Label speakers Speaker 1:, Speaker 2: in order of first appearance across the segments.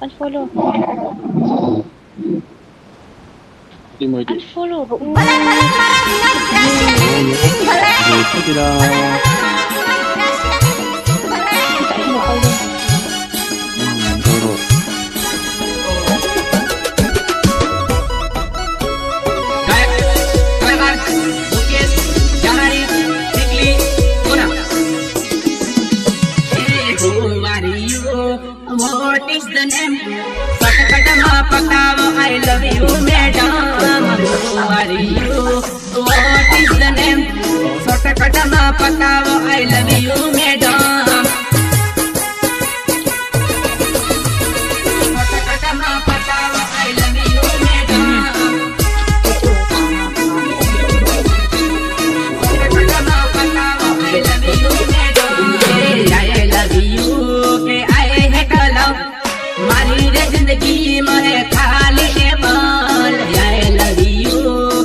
Speaker 1: Unfollow.
Speaker 2: Di mo itu.
Speaker 1: Unfollow.
Speaker 2: Kita
Speaker 3: What is the name? Patakadama Pakavo, I love you, madam. Who are you? What is the name? Patakadama Pakavo, I love you, madam. Patakadama Pakavo, I love you, madam. Patakadama Pakavo, I love you, madam. I love you. मारी रे जिंदगी में खाली table I love you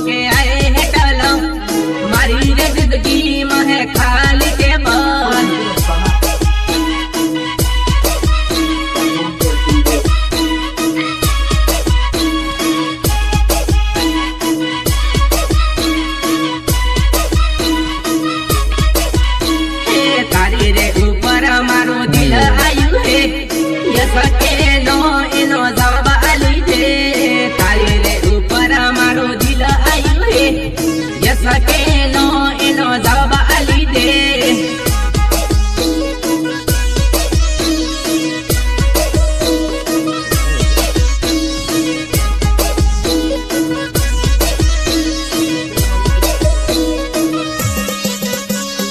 Speaker 3: के आए है कलम मारी रे जिंदगी में खाली टेबल तारी रे ऊपर मारो दिल आयु है सके नो इनो जवाब आली दे तारे रे ऊपर मारो दिल आयु है ये सके नो इनो जवाब आली दे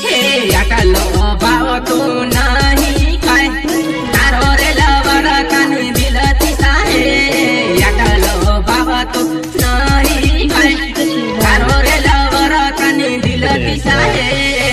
Speaker 3: हे याकलो बाओ तू नहीं खाए तो नहीं खाए कारो रे लवर कने दिल दिसाए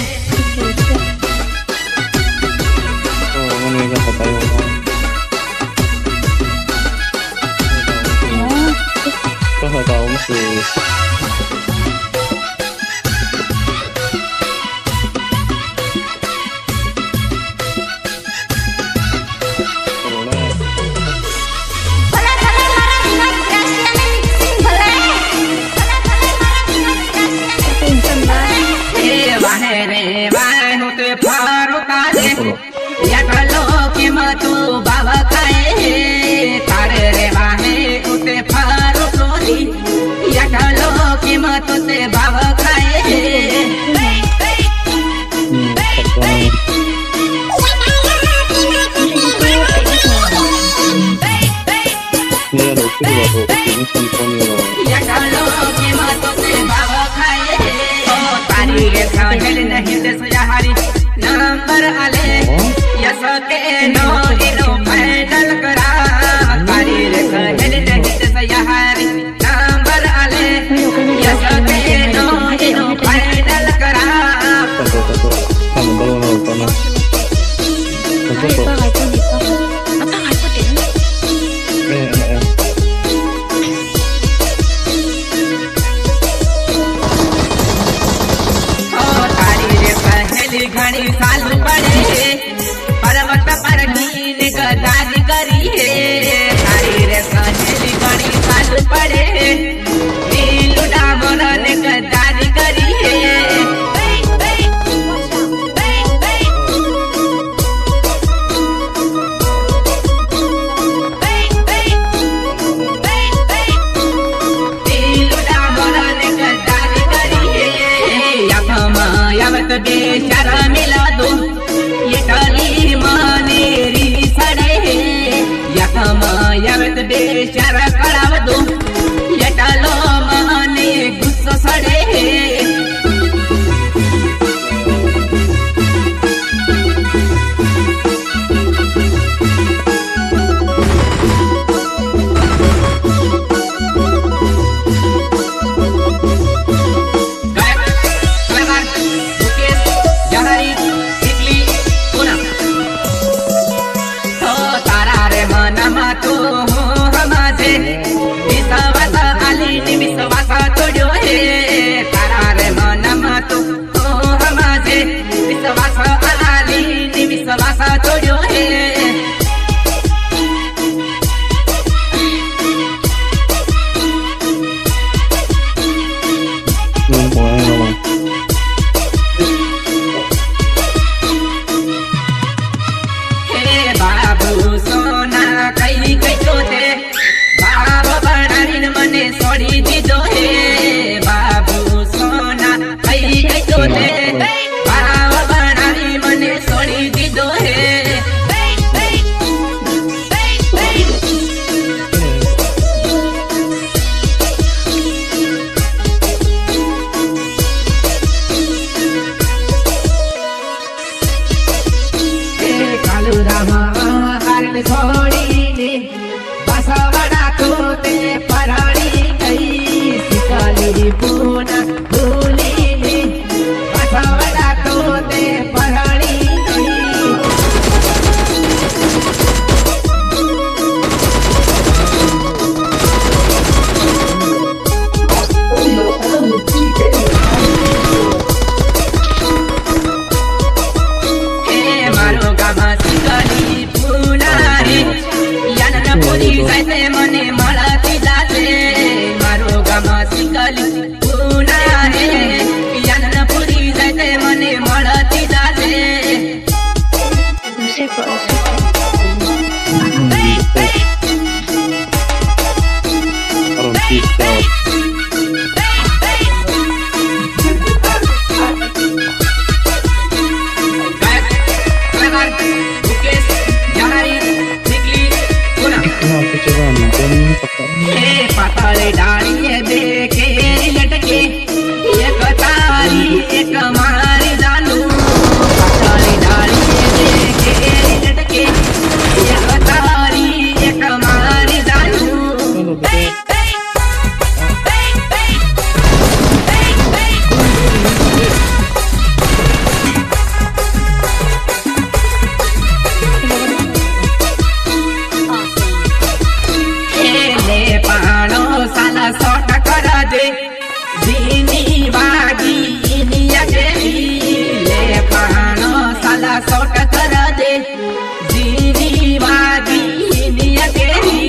Speaker 3: तू बाबा खाए तारे रे बाहे उते फारू टोली यकलो की मत उते बाबा खाए यकलो की मत उते बाबा खाए ओ तारी रे साहेल नहीं दे सहारी नंबर आले यस के नो इनो फाइनल करा तारी रे कहल नहीं ते सहारी नंबर आले यस के नो इनो फाइनल करा घड़ी हे पाताळे डाळी देखे लटके एक तारी एक मारी जानू पाताळे डाळी देखे लटके एक तारी एक मारी जानू साला सोट कर दे दीनी बागी इनिया केली ले पानो साला सोट कर दे दीनी बागी इनिया केली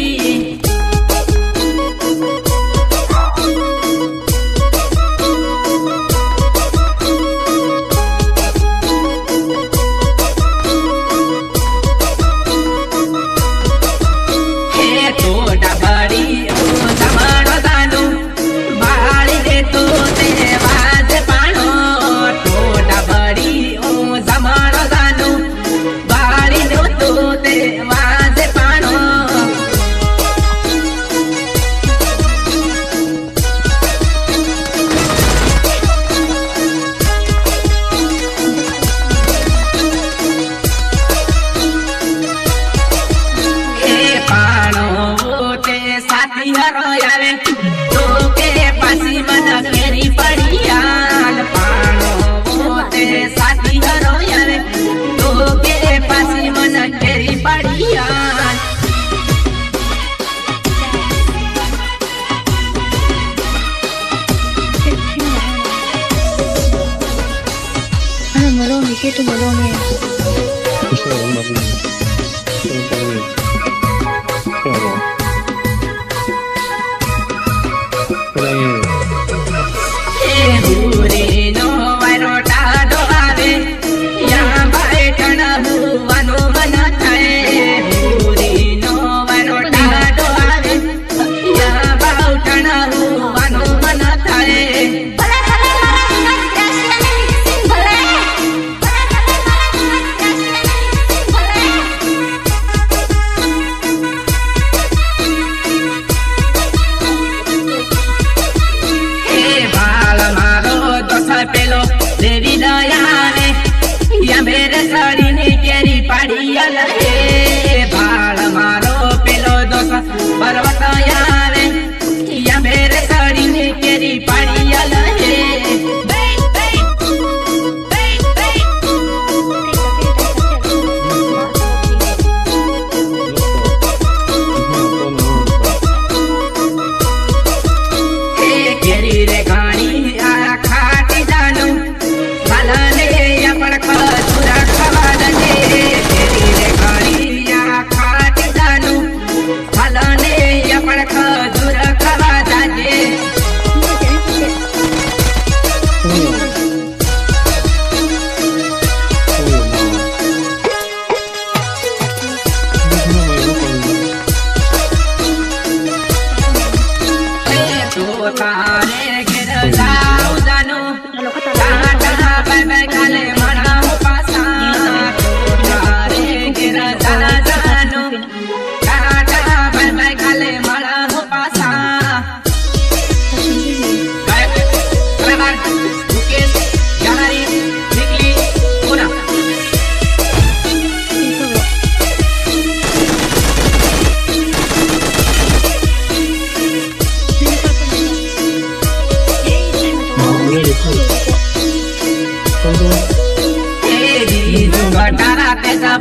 Speaker 3: हे तो डबडी
Speaker 1: itu melongnya.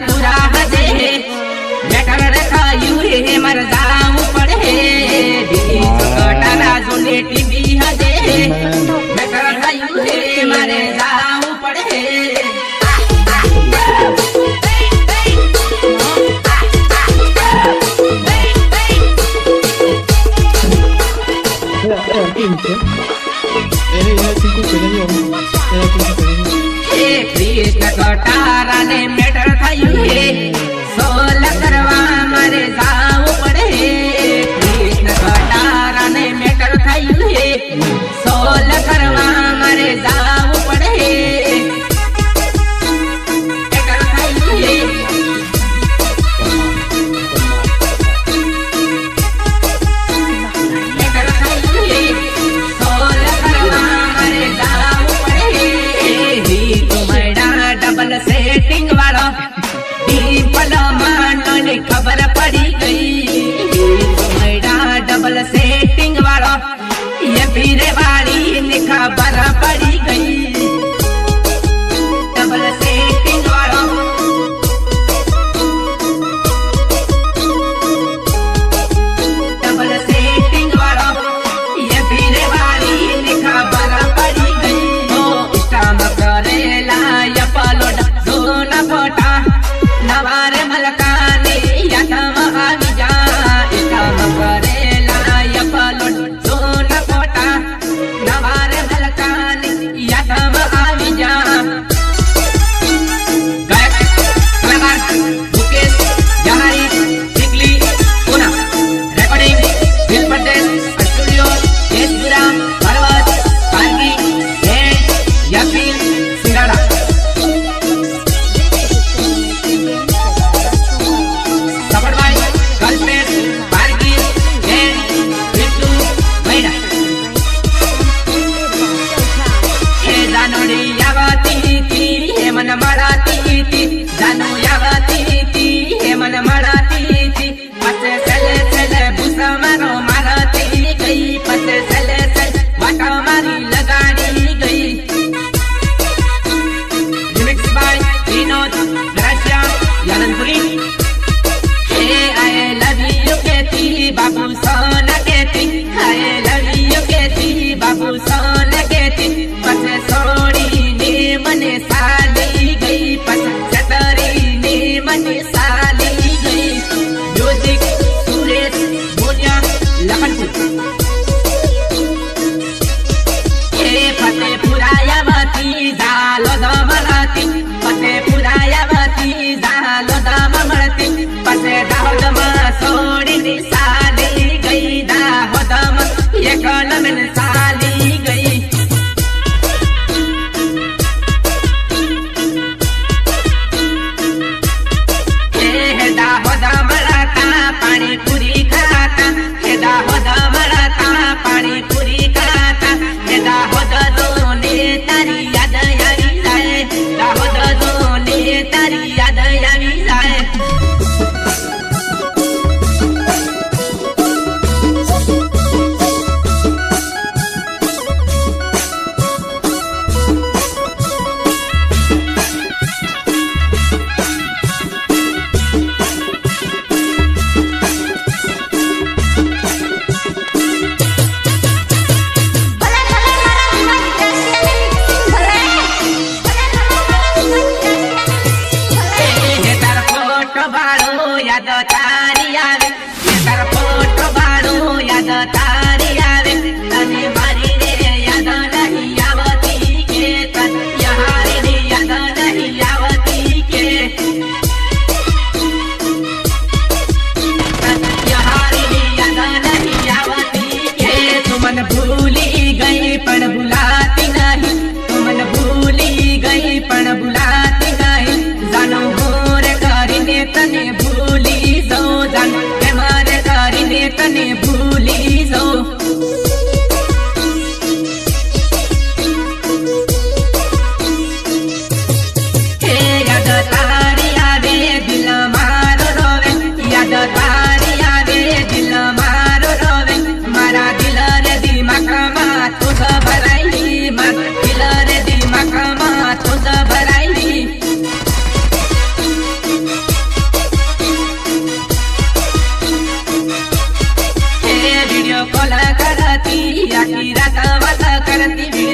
Speaker 1: पूरा हजे बेटर रखायु हे मर जाऊं पड़े कटारा जोने टीवी हजे बेटर रखायु हे मर जाऊं पड़े कृष्ण कटारा ने मेटर थयु हे सोल करवा मारे जाऊं पड़े कृष्ण कटारा ने मेटर थयु हे सोल करवा मारे जाऊं पड़े मेटर थयु हे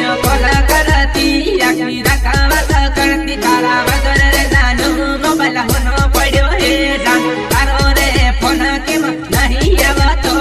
Speaker 3: વિડીયો કોલ કરતી આખી રાત વાત કરતી તારા વગર રે જાનું મોબાઈલ હોનો પડ્યો હે જાન તારો રે ફોન કેમ નહીં આવતો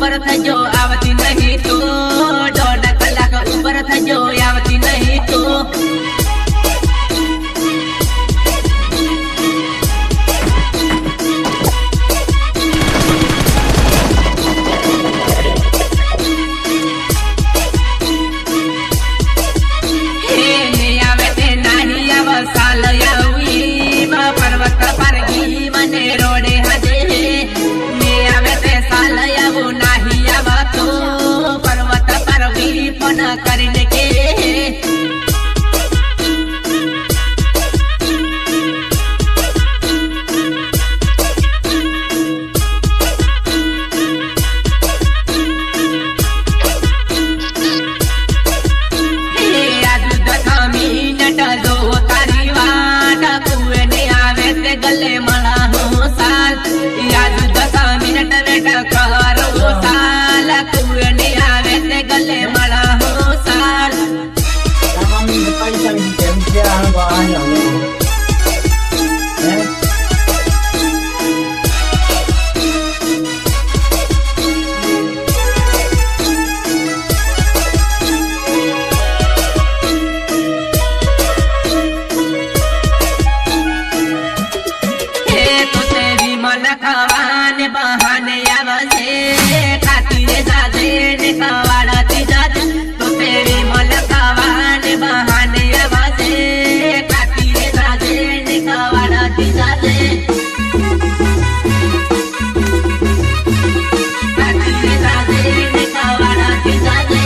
Speaker 1: ઉપર થજો આવતી નહીં તો 1.5 કલાક ઉપર થજો આવતી નહીં તો પર્વત પર ગી મને રોડે હજે મે આવે તે સાલ આવું નાહી આવતો પર્વત પર ગી પણ કરીને કે ગલે મળા હું સાલ યાદ 10 મિનિટ વેટ કરો સાલ તું ને આવે તે ગલે મળા હું સાલ
Speaker 4: Tamam paisa ni tempe ba ano.
Speaker 1: ખાવાને બહાને આવશે ખાતી રે જાજે ને ખવાડતી જાજે તો તેરી મન ખાવાને બહાને આવશે ખાતી રે જાજે ને ખવાડતી જાજે ખાતી રે જાજે ને ખવાડતી જાજે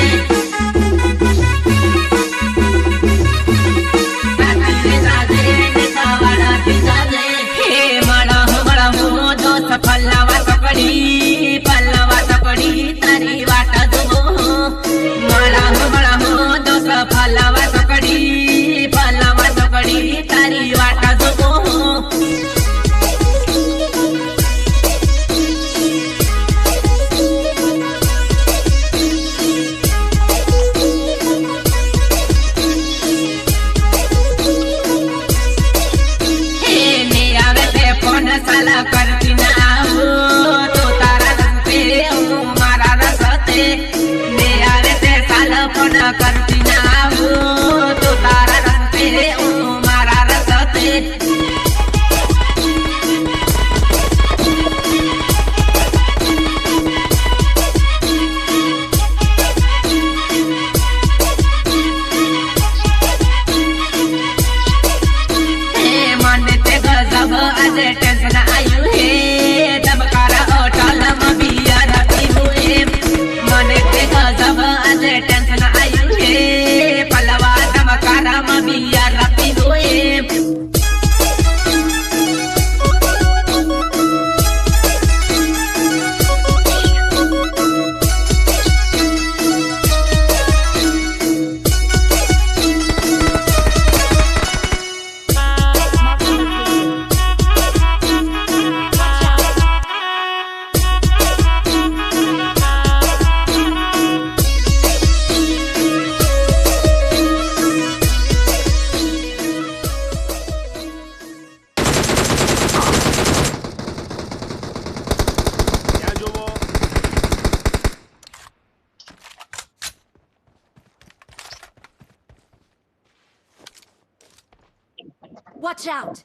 Speaker 1: ખાતી રે જાજે ને ખવાડતી જાજે હે મારા પલ્લવા સકડી તારી વાટ જુઓ મળા હો દોસ પલ્લવા સકડી તારી વાટ જુઓ સાલા કરતી ના તો તારા રસ્તે હું મારા રસ્તે મે આવે તે સાલા પણ કરતી ના તો તારા રસ્તે હું મારા રસ્તે આજે ટેન્શન આયું હે ધબકારા હોટલમાં બિયર પીવું હે મને તે ગજબ આજે ટેન્શન આયું હે પલવા ધબકારામાં બિયર પીવું હે
Speaker 5: Watch out!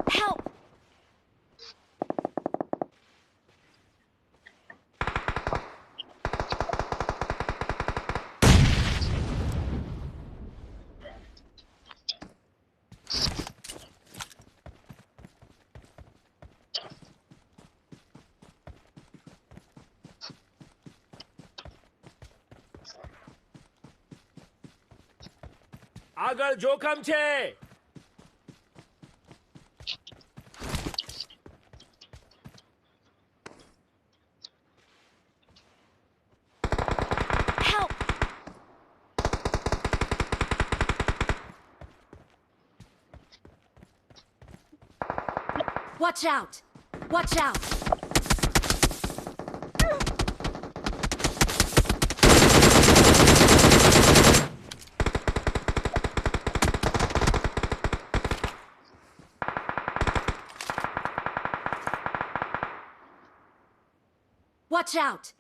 Speaker 5: Help!
Speaker 6: આગળ જોખમ છે.
Speaker 5: Watch out! Watch out! Watch out!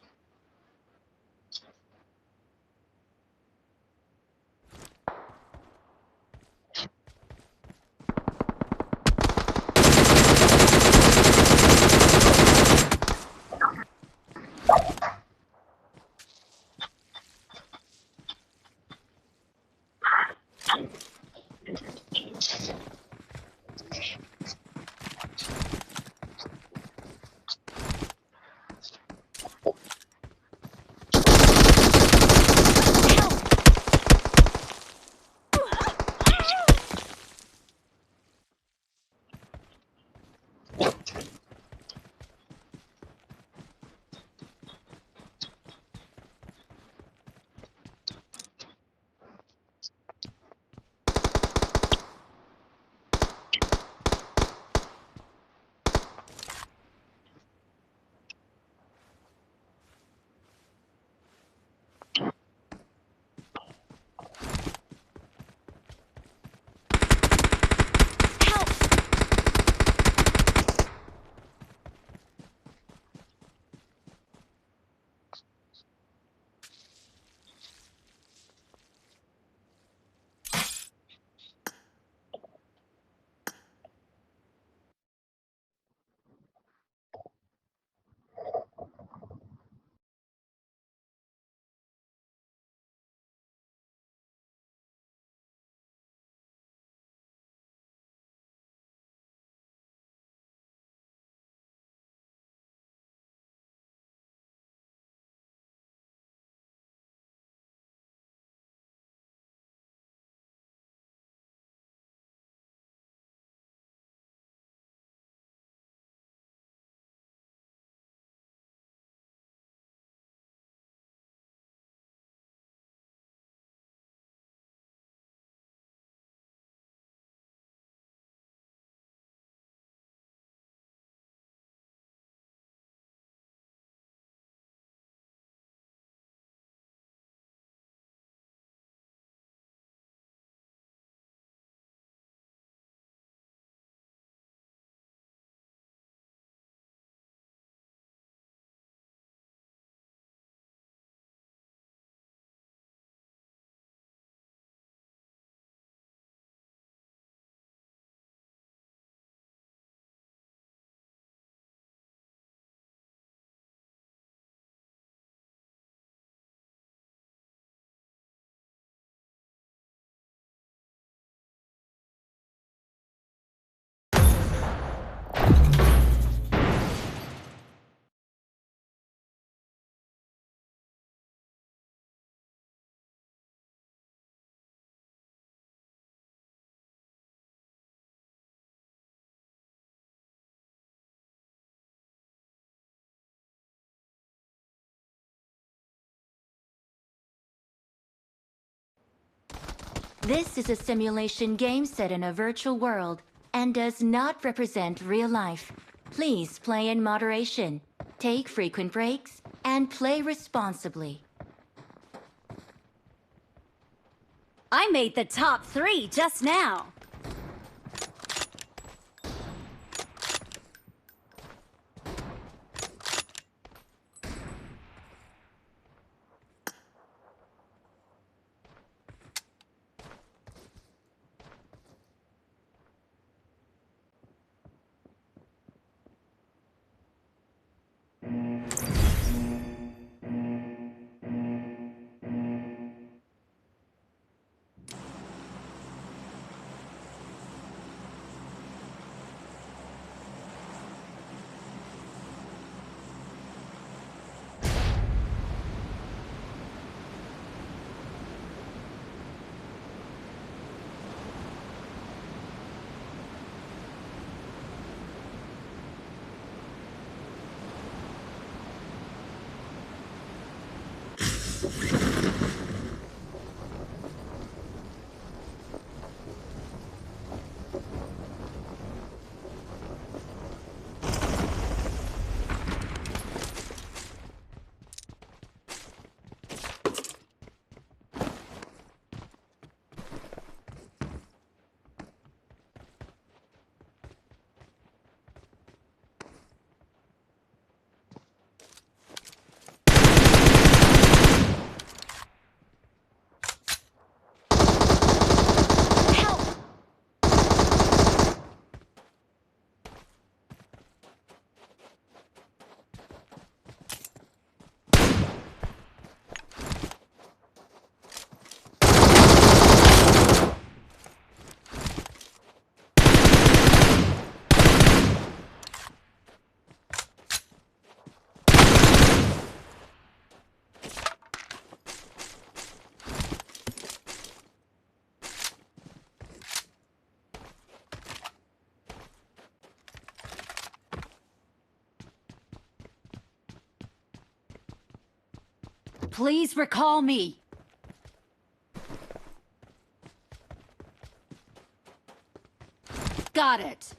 Speaker 5: This is a simulation game set in a virtual world and does not represent real life. Please play in moderation, take frequent breaks, and play responsibly. I made the top 3 just now.
Speaker 6: Please recall me. Got it.